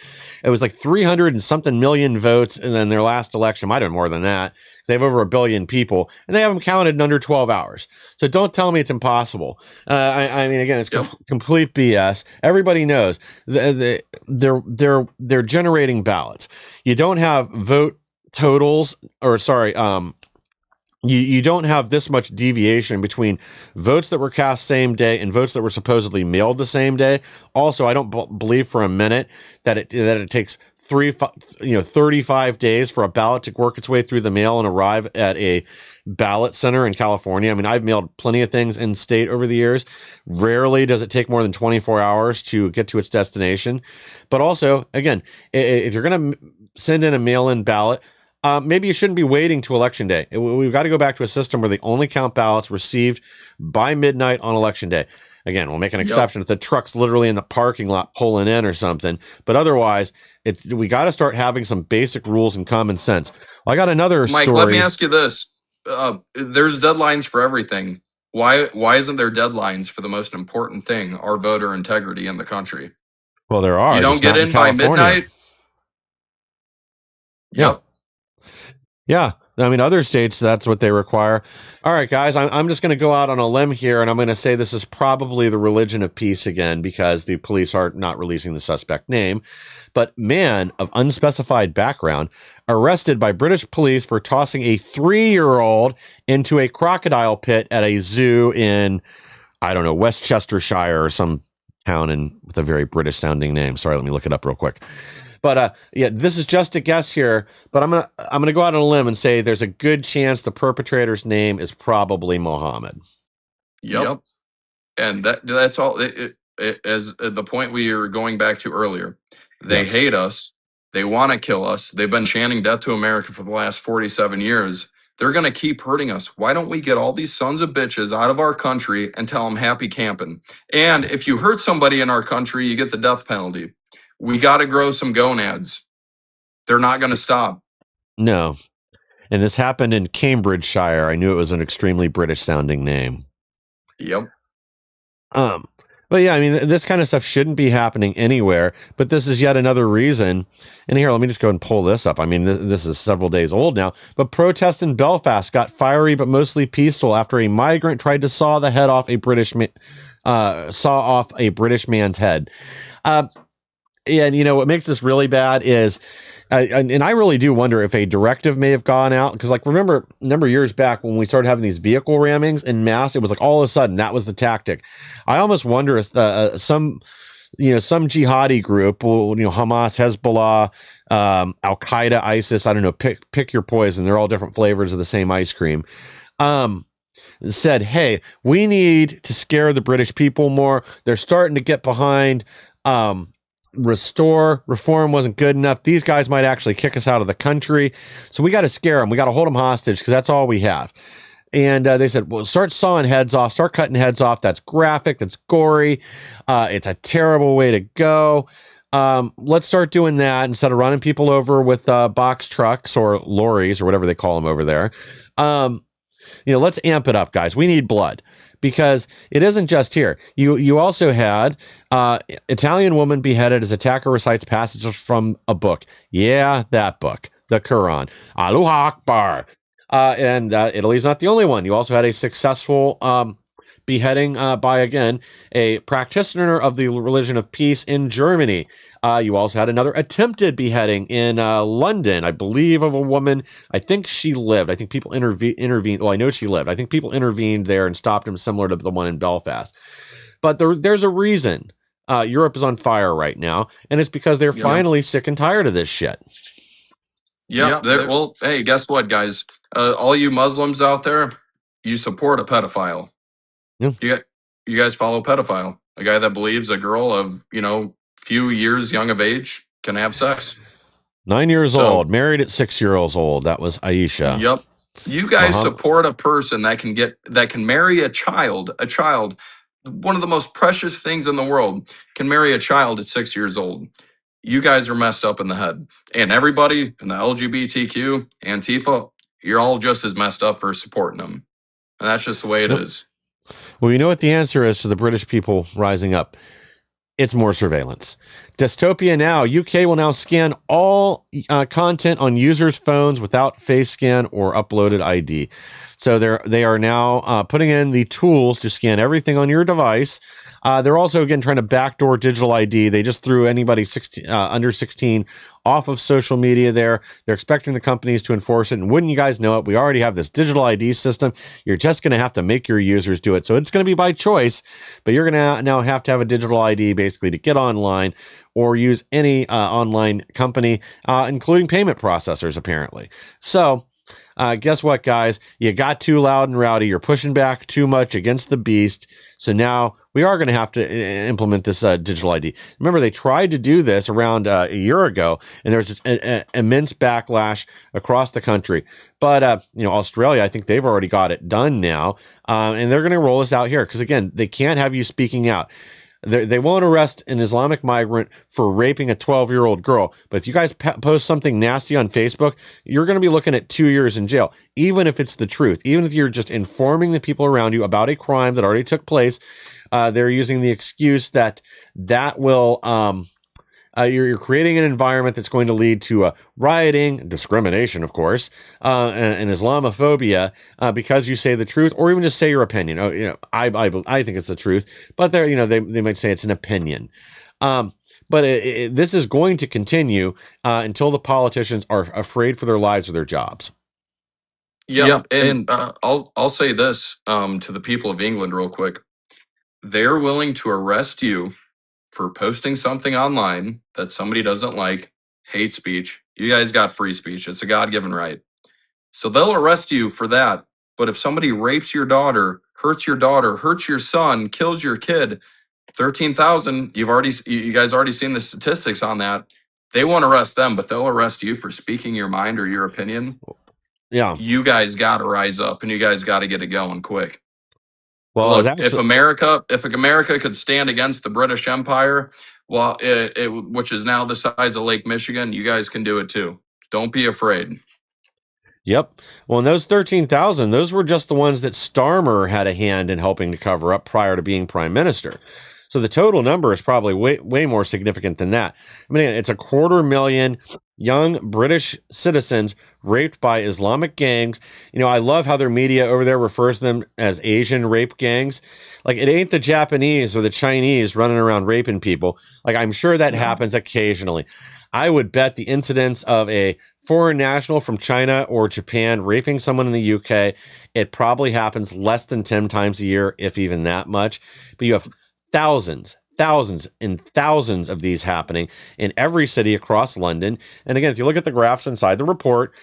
It was like 300 and something million votes, and then their last election might have been more than that. They have over 1 billion people, and they have them counted in under 12 hours. So don't tell me it's impossible. I mean, again, it's Yep. complete BS. Everybody knows they're generating ballots. You don't have vote totals, or sorry, you don't have this much deviation between votes that were cast same day and votes that were supposedly mailed the same day. Also, I don't believe for a minute that it takes 35 days for a ballot to work its way through the mail and arrive at a ballot center in California. I mean, I've mailed plenty of things in state over the years. Rarely does it take more than 24 hours to get to its destination. But also, again, if you're going to send in a mail-in ballot, maybe you shouldn't be waiting to election day. We've got to go back to a system where they only count ballots received by midnight on election day. Again, we'll make an Yep. exception if the truck's literally in the parking lot pulling in or something. But otherwise, we got to start having some basic rules and common sense. Well, I got another Mike, let me story. ask you this. There's deadlines for everything. Why isn't there deadlines for the most important thing, our voter integrity in the country? Well, there You are, don't just get not in in by California. midnight? Yeah. Yep. Yeah. I mean, other states, that's what they require. All right, guys, I'm just going to go out on a limb here, and I'm going to say this is probably the religion of peace again because the police are not releasing the suspect name. But man of unspecified background arrested by British police for tossing a 3-year-old into a crocodile pit at a zoo in, I don't know, Westchestershire or some town with a very British sounding name. Sorry, let me look it up real quick. But yeah, this is just a guess here. But I'm gonna go out on a limb and say there's a good chance the perpetrator's name is probably Mohammed. Yep. And that's all. As the point we were going back to earlier, they Yes. hate us. They want to kill us. They've been chanting death to America for the last 47 years. They're going to keep hurting us. Why don't we get all these sons of bitches out of our country and tell them happy camping? And if you hurt somebody in our country, you get the death penalty. We got to grow some gonads. They're not going to stop. No. And this happened in Cambridgeshire. I knew it was an extremely British sounding name. Yep. Um, but yeah, I mean, this kind of stuff shouldn't be happening anywhere. But this is yet another reason. And here, let me just go and pull this up. I mean, this is several days old now. But protests in Belfast got fiery, but mostly peaceful after a migrant tried to saw off a British man's head. Uh, and you know what makes this really bad is, and I really do wonder if a directive may have gone out because, like, remember a number of years back when we started having these vehicle rammings in mass, it was like all of a sudden that was the tactic. I almost wonder if some jihadi group, Hamas, Hezbollah, Al Qaeda, ISIS, I don't know, pick your poison. They're all different flavors of the same ice cream. Said, hey, we need to scare the British people more. They're starting to get behind. Reform wasn't good enough. These guys might actually kick us out of the country. So we got to scare them. We got to hold them hostage because that's all we have. And they said, well, start sawing heads off, start cutting heads off. That's graphic. That's gory. It's a terrible way to go. Let's start doing that instead of running people over with box trucks or lorries or whatever they call them over there. Let's amp it up, guys. We need blood because it isn't just here. You also had Italian woman beheaded as attacker recites passages from a book. Yeah, that book, the Quran. Allahu Akbar. And Italy's not the only one. You also had a successful beheading by, again, a practitioner of the religion of peace in Germany. You also had another attempted beheading in London, I believe, of a woman. I think she lived. I think people intervened. Well, I know she lived. I think people intervened there and stopped him, similar to the one in Belfast. But there's a reason Europe is on fire right now, and it's because they're finally sick and tired of this shit. Yeah. Well, hey, guess what, guys? All you Muslims out there, you support a pedophile. Yeah. You guys follow pedophile, a guy that believes a girl of few years young of age can have sex. 9 years old, married at 6 years old. That was Aisha. Yep. You guys support a person that can marry a child. A child, one of the most precious things in the world, can marry a child at 6 years old. You guys are messed up in the head. And everybody in the LGBTQ, Antifa, you're all just as messed up for supporting them. And that's just the way it is. Well, you know what the answer is to the British people rising up? It's more surveillance. Dystopia Now. UK will now scan all content on users' phones without face scan or uploaded ID. So they are now putting in the tools to scan everything on your device. They're also again trying to backdoor digital ID. They just threw anybody 16, under 16 off of social media there. They're expecting the companies to enforce it. And wouldn't you guys know it? We already have this digital ID system. You're just going to have to make your users do it. So it's going to be by choice, but you're going to now have to have a digital ID basically to get online or use any online company, including payment processors, apparently. So, guess what, guys? You got too loud and rowdy. You're pushing back too much against the beast. So now we are going to have to implement this digital ID. Remember, they tried to do this around a year ago, and there's this immense backlash across the country. But Australia, I think they've already got it done now, and they're going to roll this out here because again, they can't have you speaking out. They won't arrest an Islamic migrant for raping a 12-year-old girl. But if you guys post something nasty on Facebook, you're going to be looking at 2 years in jail, even if it's the truth. Even if you're just informing the people around you about a crime that already took place, they're using the excuse that will you're creating an environment that's going to lead to rioting, discrimination, of course, and Islamophobia because you say the truth, or even just say your opinion. Oh, I think it's the truth, but they might say it's an opinion. But this is going to continue until the politicians are afraid for their lives or their jobs. Yep, and I'll say this to the people of England real quick. They're willing to arrest you for posting something online that somebody doesn't like, hate speech. You guys got free speech. It's a God-given right. So they'll arrest you for that. But if somebody rapes your daughter, hurts your son, kills your kid, 13,000, you guys already seen the statistics on that. They won't arrest them, but they'll arrest you for speaking your mind or your opinion. Yeah. You guys got to rise up and you guys got to get it going quick. Well, Look, actually, if America could stand against the British Empire, well, which is now the size of Lake Michigan, you guys can do it too. Don't be afraid. Yep. Well, and those 13,000, those were just the ones that Starmer had a hand in helping to cover up prior to being prime minister. So the total number is probably way more significant than that. I mean, it's 250,000 young British citizens raped by Islamic gangs. I love how their media over there refers to them as Asian rape gangs. Like, it ain't the Japanese or the Chinese running around raping people. Like, I'm sure that happens occasionally. I would bet the incidence of a foreign national from China or Japan raping someone in the UK, it probably happens less than 10 times a year, if even that much. But you have thousands and thousands of these happening in every city across London. And again, if you look at the graphs inside the report,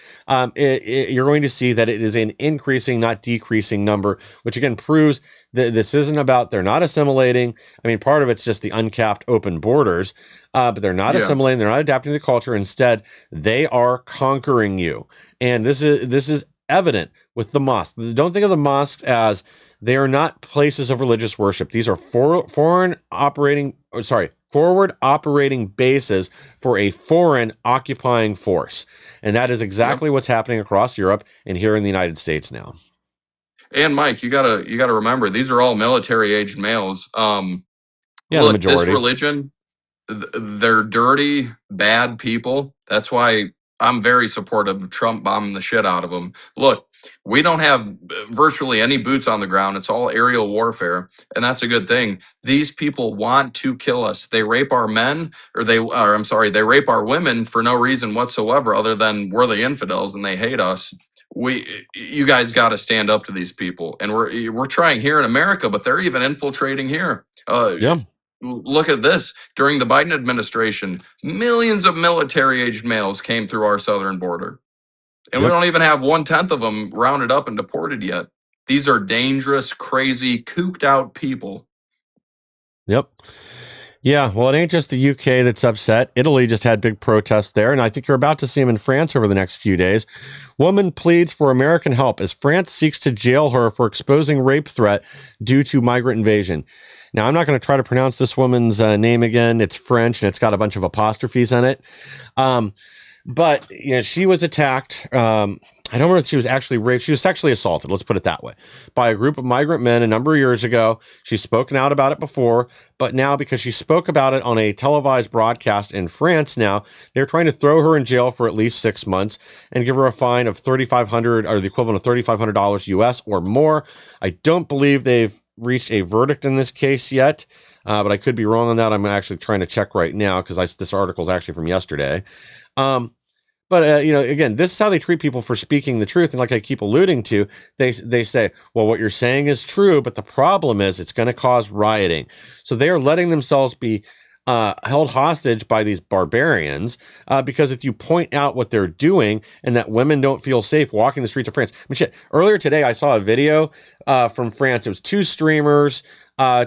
you're going to see that it is an increasing, not decreasing number, which again proves that this isn't about they're not assimilating. I mean, part of it's just the uncapped open borders, but they're not assimilating. They're not adapting to the culture. Instead, they are conquering you. And this is evident with the mosque. Don't think of the mosques as they are not places of religious worship. These are forward operating bases for a foreign occupying force. And that is exactly what's happening across Europe and here in the United States now. And Mike, you gotta remember these are all military aged males. The Look, this majority. religion, they're dirty, bad people. That's why I'm very supportive of Trump bombing the shit out of them. Look, we don't have virtually any boots on the ground. It's all aerial warfare, and that's a good thing. These people want to kill us. They rape our men, they rape our women for no reason whatsoever other than we're the infidels and they hate us. You guys got to stand up to these people, and we're trying here in America, but they're even infiltrating here. Yeah. Look at this. During the Biden administration, millions of military-aged males came through our southern border. And we Yep. don't even have 1/10 of them rounded up and deported yet. These are dangerous, crazy, cooped out people. Yep. Yeah, well, it ain't just the UK that's upset. Italy just had big protests there, and I think you're about to see them in France over the next few days. Woman pleads for American help as France seeks to jail her for exposing rape threat due to migrant invasion. Now, I'm not going to try to pronounce this woman's name again. It's French, and it's got a bunch of apostrophes in it. but she was attacked. I don't remember if she was actually raped. She was sexually assaulted. Let's put it that way, by a group of migrant men a number of years ago. She's spoken out about it before, but now because she spoke about it on a televised broadcast in France, now they're trying to throw her in jail for at least 6 months and give her a fine of $3,500 or the equivalent of $3,500 US or more. I don't believe they've reached a verdict in this case yet. But I could be wrong on that. I'm actually trying to check right now because this article is actually from yesterday. Um, but again, this is how they treat people for speaking the truth. And like I keep alluding to, they say, well, what you're saying is true, but the problem is it's going to cause rioting. So they are letting themselves be held hostage by these barbarians because if you point out what they're doing and that women don't feel safe walking the streets of France. I mean, shit, earlier today, I saw a video from France. It was two streamers.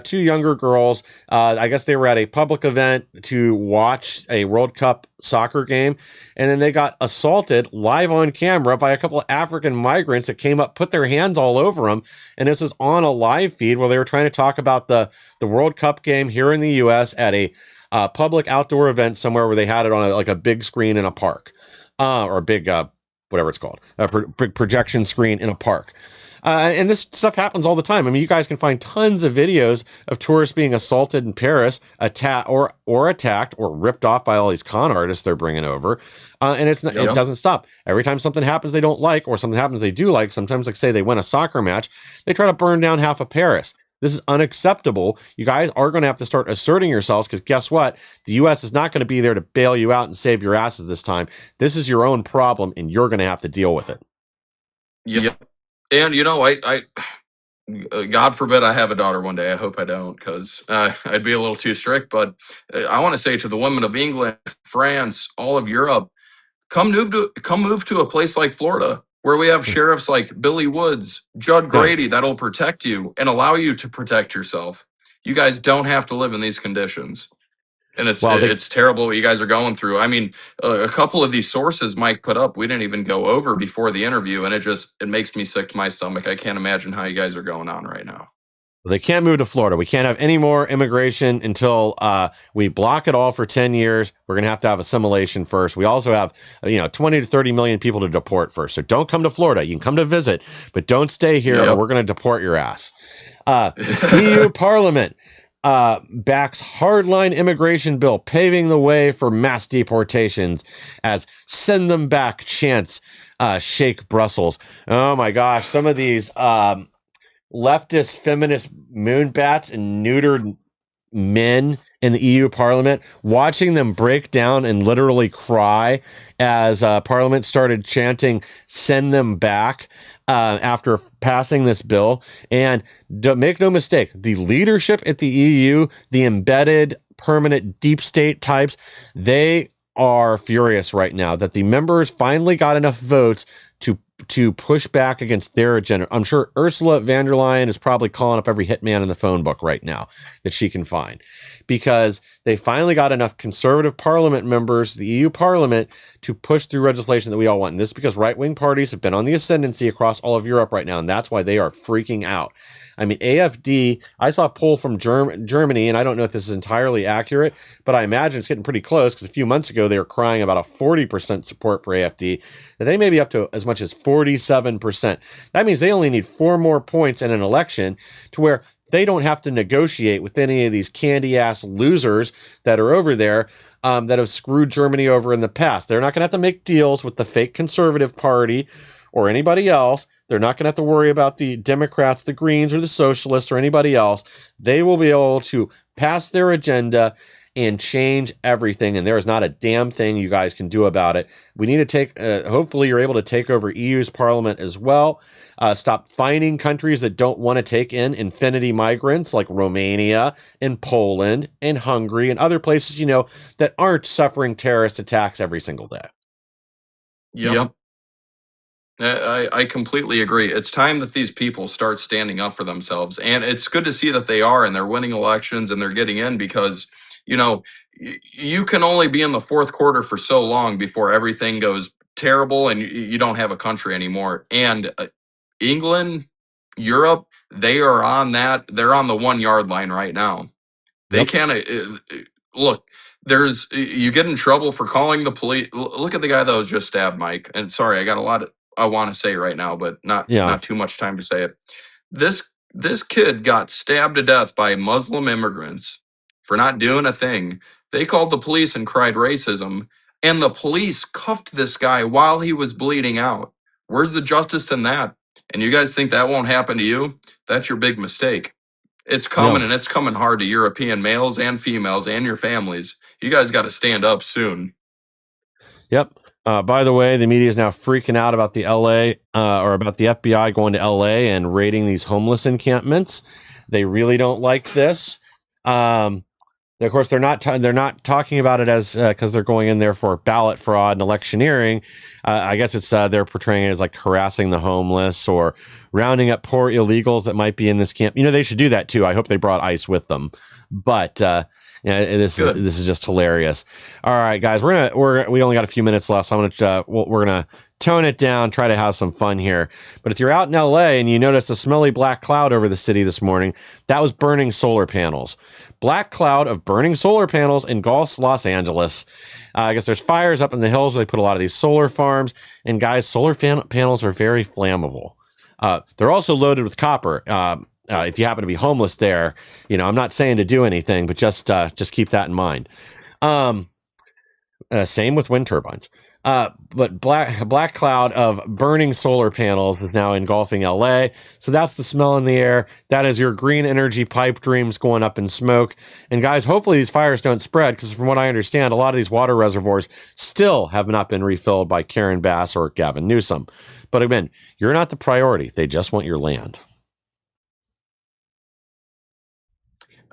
Two younger girls. I guess they were at a public event to watch a World Cup soccer game, and then they got assaulted live on camera by a couple of African migrants that came up, put their hands all over them, and this was on a live feed where they were trying to talk about the World Cup game here in the U.S. at a public outdoor event somewhere where they had it on like a big screen in a park, or a big whatever it's called, big projection screen in a park. And this stuff happens all the time. I mean, you guys can find tons of videos of tourists being assaulted in Paris, attacked or ripped off by all these con artists they're bringing over. And it Yep. doesn't stop. Every time something happens they don't like, or something happens they do like, sometimes like say they win a soccer match, they try to burn down half of Paris. This is unacceptable. You guys are going to have to start asserting yourselves because guess what? The U.S. is not going to be there to bail you out and save your asses this time. This is your own problem, and you're going to have to deal with it. Yep. And God forbid I have a daughter one day. I hope I don't, because I'd be a little too strict. But I want to say to the women of England, France, all of Europe, come move to a place like Florida, where we have sheriffs like Billy Woods, Judd Yeah. Grady that'll protect you and allow you to protect yourself. You guys don't have to live in these conditions. And Well, they it's terrible what you guys are going through. I mean, a couple of these sources Mike put up, we didn't even go over before the interview, and it makes me sick to my stomach. I can't imagine how you guys are going on right now. They can't move to Florida. We can't have any more immigration until we block it all for 10 years. We're going to have assimilation first. We also have, 20 to 30 million people to deport first. So don't come to Florida. You can come to visit, but don't stay here or Yep. we're going to deport your ass. EU Parliament backs hardline immigration bill, paving the way for mass deportations as send them back chants shake Brussels. Oh my gosh. Some of these leftist feminist moonbats and neutered men in the EU Parliament, watching them break down and literally cry as Parliament started chanting, send them back after passing this bill. And make no mistake, the leadership at the EU, the embedded permanent deep state types, they are furious right now that the members finally got enough votes to push back against their agenda. I'm sure Ursula von der Leyen is probably calling up every hitman in the phone book right now that she can find because they finally got enough conservative parliament members, the EU Parliament, to push through legislation that we all want. And this is because right-wing parties have been on the ascendancy across all of Europe right now, and that's why they are freaking out. I mean, AFD, I saw a poll from Germany, and I don't know if this is entirely accurate, but I imagine it's getting pretty close because a few months ago they were crying about a 40% support for AFD. That they may be up to as much as 47%. That means they only need 4 more points in an election to where they don't have to negotiate with any of these candy ass losers that are over there that have screwed Germany over in the past. They're not going to have to make deals with the fake conservative party or anybody else. They're not going to have to worry about the Democrats, the Greens, or the Socialists, or anybody else. They will be able to pass their agenda and change everything. And there is not a damn thing you guys can do about it. We need to hopefully you're able to take over EU's parliament as well. Stop fining countries that don't want to take in infinity migrants like Romania and Poland and Hungary and other places, that aren't suffering terrorist attacks every single day. Yep. I completely agree. It's time that these people start standing up for themselves. And it's good to see that they are, and they're winning elections and they're getting in because, you can only be in the fourth quarter for so long before everything goes terrible and you don't have a country anymore. And England, Europe, they are on that. They're on the 1 yard line right now. They Yep. can't. look, there's you get in trouble for calling the police. Look at the guy that was just stabbed, Mike. And sorry, I got a lot I want to say right now, but Yeah. not too much time to say it. This kid got stabbed to death by Muslim immigrants for not doing a thing. They called the police and cried racism, and the police cuffed this guy while he was bleeding out. Where's the justice in that? And you guys think that won't happen to you? That's your big mistake. It's Yeah. coming, and it's coming hard to European males and females and your families. You guys got to stand up soon. Yep. By the way, the media is now freaking out about the LA or about the FBI going to LA and raiding these homeless encampments. They really don't like this. Um, of course, they're not talking about it as because they're going in there for ballot fraud and electioneering. I guess it's they're portraying it as like harassing the homeless or rounding up poor illegals that might be in this camp. They should do that too. I hope they brought ICE with them. But yeah, Good. this is just hilarious. All right, guys, we only got a few minutes left, so we're gonna tone it down, try to have some fun here. But if you're out in LA and you notice a smelly black cloud over the city this morning, that was burning solar panels. Black cloud of burning solar panels engulfs Los Angeles. I guess there's fires up in the hills where they put a lot of these solar farms. And guys, panels are very flammable. They're also loaded with copper. If you happen to be homeless there, I'm not saying to do anything, but just keep that in mind. Um, Same with wind turbines. But black cloud of burning solar panels is now engulfing LA. So that's the smell in the air. That is your green energy pipe dreams going up in smoke. And guys, hopefully these fires don't spread because from what I understand, a lot of these water reservoirs still have not been refilled by Karen Bass or Gavin Newsom. But again, you're not the priority. They just want your land.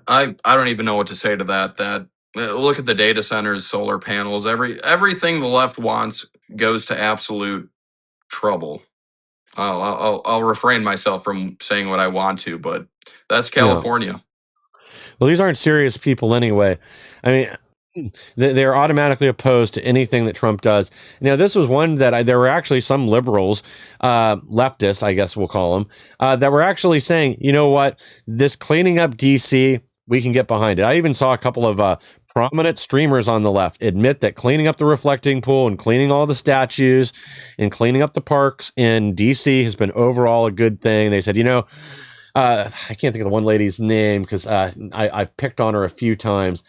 I don't even know what to say to that. Look at the data centers, solar panels, everything the left wants goes to absolute trouble. I'll refrain myself from saying what I want to, but that's Yeah. California. Well, these aren't serious people anyway. I mean, they're automatically opposed to anything that Trump does. This was one that there were actually some liberals, leftists, I guess we'll call them, that were actually saying, you know what, this cleaning up DC, we can get behind it. I even saw a couple of prominent streamers on the left admit that cleaning up the reflecting pool and cleaning all the statues and cleaning up the parks in DC has been overall a good thing. They said, I can't think of the one lady's name because I've picked on her a few times.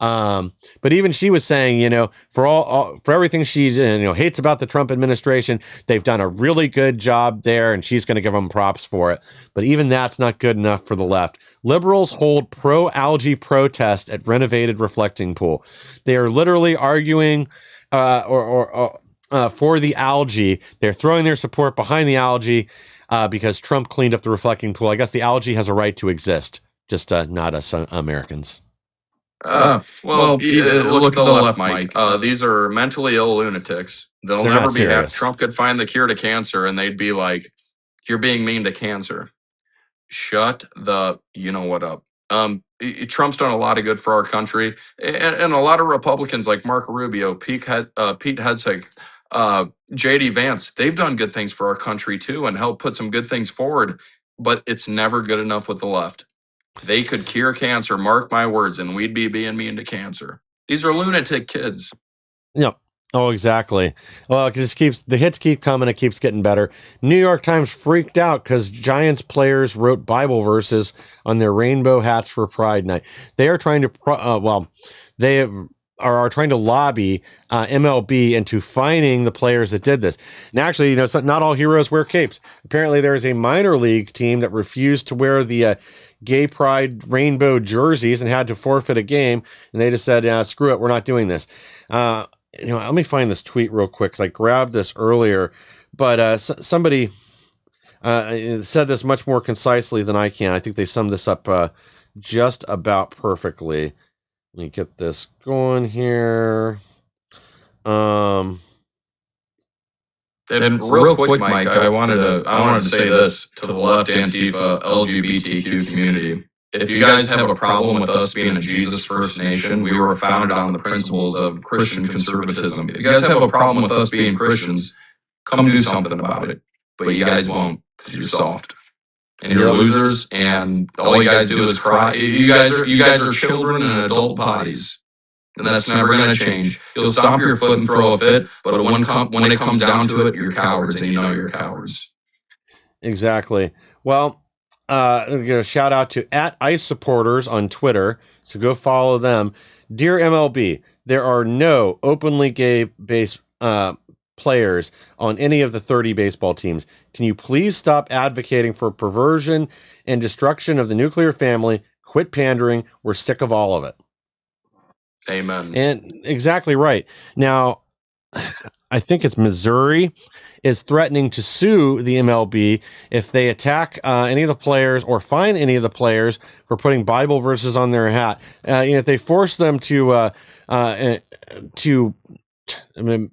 But even she was saying, for everything she hates about the Trump administration, they've done a really good job there, and she's going to give them props for it. But even that's not good enough for the left. Liberals hold pro-algae protest at renovated reflecting pool. They are literally arguing for the algae. They're throwing their support behind the algae because Trump cleaned up the reflecting pool. I guess the algae has a right to exist, just not us Americans. Look at the left, Mike. These are mentally ill lunatics. They'll They're never not be happy. serious. Trump could find the cure to cancer, and they'd be like, "You're being mean to cancer." Shut the you know what up. Trump's done a lot of good for our country, and a lot of Republicans like Marco Rubio, Pete Hegseth, JD Vance, they've done good things for our country too, and helped put some good things forward. But it's never good enough with the left. They could cure cancer, mark my words, and we'd be being mean to cancer. These are lunatic kids. Yep. Oh, exactly. Well, the hits keep coming. It keeps getting better. New York Times freaked out because Giants players wrote Bible verses on their rainbow hats for Pride Night. They are trying to, they are trying to lobby MLB into fining the players that did this. And actually, not all heroes wear capes. Apparently, there is a minor league team that refused to wear the gay pride rainbow jerseys and had to forfeit a game. And they just said, screw it, we're not doing this. Let me find this tweet real quick because I grabbed this earlier, but somebody said this much more concisely than I can. I think they summed this up just about perfectly. Let me get this going here. And real quick, Mike, I wanted to say this to the left Antifa LGBTQ community. If you guys have a problem with us being a Jesus First Nation, we were founded on the principles of Christian conservatism. If you guys have a problem with us being Christians, come do something about it. But you guys won't because you're soft and you're losers, and all you guys do is cry. You guys are children in adult bodies. and that's never going to change. You'll stomp your foot and throw a fit, but when it comes down to it, you're cowards, and you know you're cowards. Exactly. Well, shout out to at Ice Supporters on Twitter. So go follow them. Dear MLB, there are no openly gay base players on any of the 30 baseball teams. Can you please stop advocating for perversion and destruction of the nuclear family? Quit pandering. We're sick of all of it. Amen. And exactly right. Now, I think it's Missouri is threatening to sue the MLB if they attack any of the players or fine any of the players for putting Bible verses on their hat. If they force them to I mean,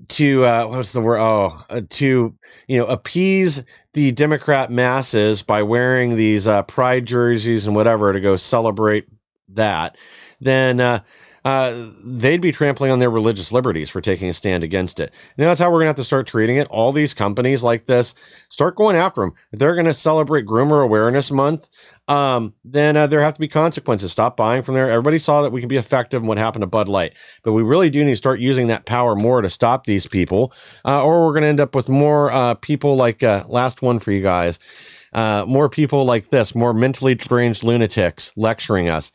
what's the word? To appease the Democrat masses by wearing these pride jerseys and whatever to go celebrate that, then they'd be trampling on their religious liberties for taking a stand against it. That's how we're gonna have to start treating it. All these companies like this, start going after them. If they're gonna celebrate Groomer Awareness Month, then there have to be consequences. Stop buying from there. Everybody saw that we can be effective in what happened to Bud Light, but we really do need to start using that power more to stop these people, or we're going to end up with more people like last one for you guys. More people like this, more mentally deranged lunatics lecturing us.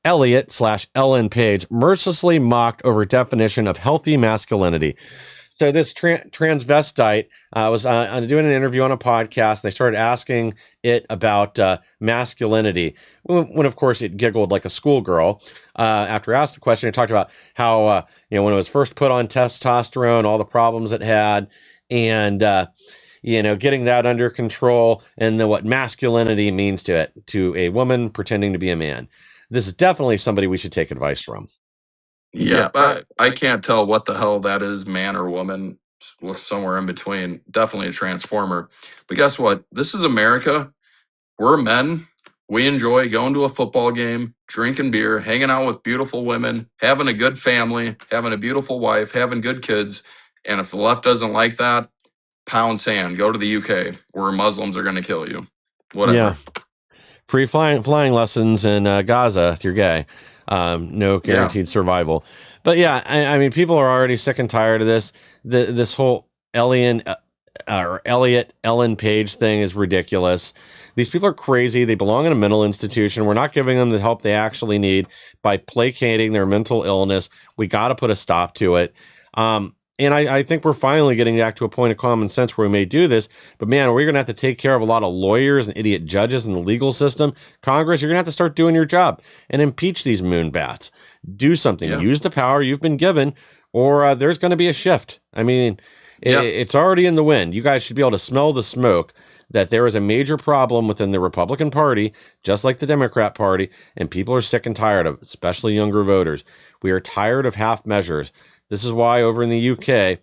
Elliot/Ellen Page mercilessly mocked over definition of healthy masculinity. So this transvestite was doing an interview on a podcast. And they started asking it about masculinity, when of course it giggled like a schoolgirl. After asked the question, it talked about how when it was first put on testosterone, all the problems it had, and getting that under control, and then what masculinity means to a woman pretending to be a man. This is definitely somebody we should take advice from. Yeah, but I can't tell what the hell that is, man or woman. Looks somewhere in between. Definitely a transformer. But guess what? This is America. We're men. We enjoy going to a football game, drinking beer, hanging out with beautiful women, having a good family, having a beautiful wife, having good kids. And if the left doesn't like that, pound sand. Go to the UK where Muslims are going to kill you. Whatever. Yeah. Free flying lessons in Gaza if you're gay. No guaranteed survival. But yeah, I mean, people are already sick and tired of this. This whole Elliot Ellen Page thing is ridiculous. These people are crazy. They belong in a mental institution. We're not giving them the help they actually need by placating their mental illness. We got to put a stop to it. And I think we're finally getting back to a point of common sense where we may do this. But man, we're going to have to take care of a lot of lawyers and idiot judges in the legal system. Congress, you're going to have to start doing your job and impeach these moonbats. Do something. Yeah. Use the power you've been given, or there's going to be a shift. I mean, it's already in the wind. You guys should be able to smell the smoke that there is a major problem within the Republican Party, just like the Democrat Party, and people are sick and tired of it, especially younger voters. We are tired of half measures. This is why over in the UK,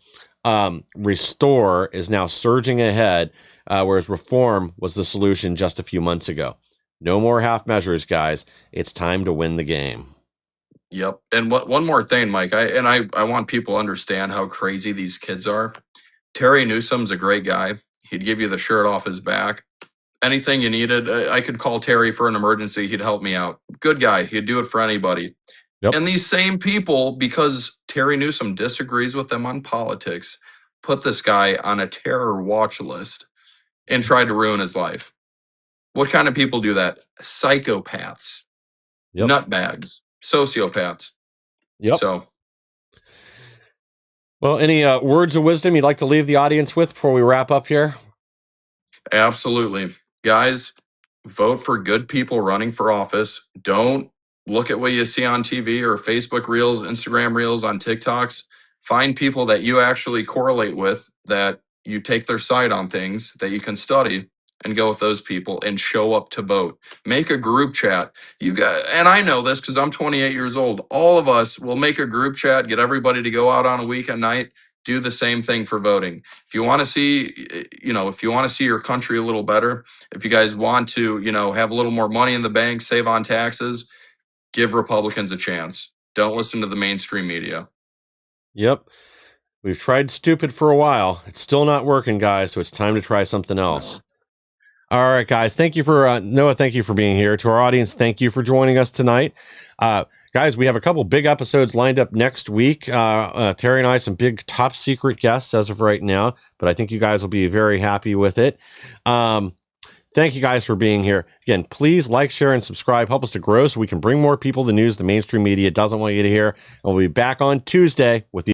Restore is now surging ahead, whereas Reform was the solution just a few months ago. No more half measures, guys. It's time to win the game. Yep. And one more thing, Mike, I want people to understand how crazy these kids are. Terry Newsom's a great guy. He'd give you the shirt off his back. Anything you needed, I could call Terry for an emergency. He'd help me out. Good guy. He'd do it for anybody. Yep. And these same people, because Terry Newsom disagrees with them on politics, put this guy on a terror watch list and tried to ruin his life. What kind of people do that? Psychopaths, nutbags, sociopaths. Yep. So, well, any words of wisdom you'd like to leave the audience with before we wrap up here? Absolutely. Guys, vote for good people running for office. Don't look at what you see on TV or Facebook Reels, Instagram Reels, on TikToks. Find people that you actually correlate with, that you take their side on things, that you can study, and go with those people and show up to vote. Make a group chat. And I know this because I'm 28 years old. All of us will make a group chat, get everybody to go out on a weekend night, do the same thing for voting. If you want to see, if you want to see your country a little better, if you guys want to, have a little more money in the bank, save on taxes, give Republicans a chance. Don't listen to the mainstream media. Yep. We've tried stupid for a while. It's still not working, guys, so it's time to try something else. All right, guys. Thank you for Noah. Thank you for being here. To our audience, thank you for joining us tonight. Guys, we have a couple big episodes lined up next week. Terry and I, some big top secret guests as of right now, but I think you guys will be very happy with it. Thank you guys for being here. Again, please like, share, and subscribe. Help us to grow so we can bring more people the news the mainstream media doesn't want you to hear. And we'll be back on Tuesday with the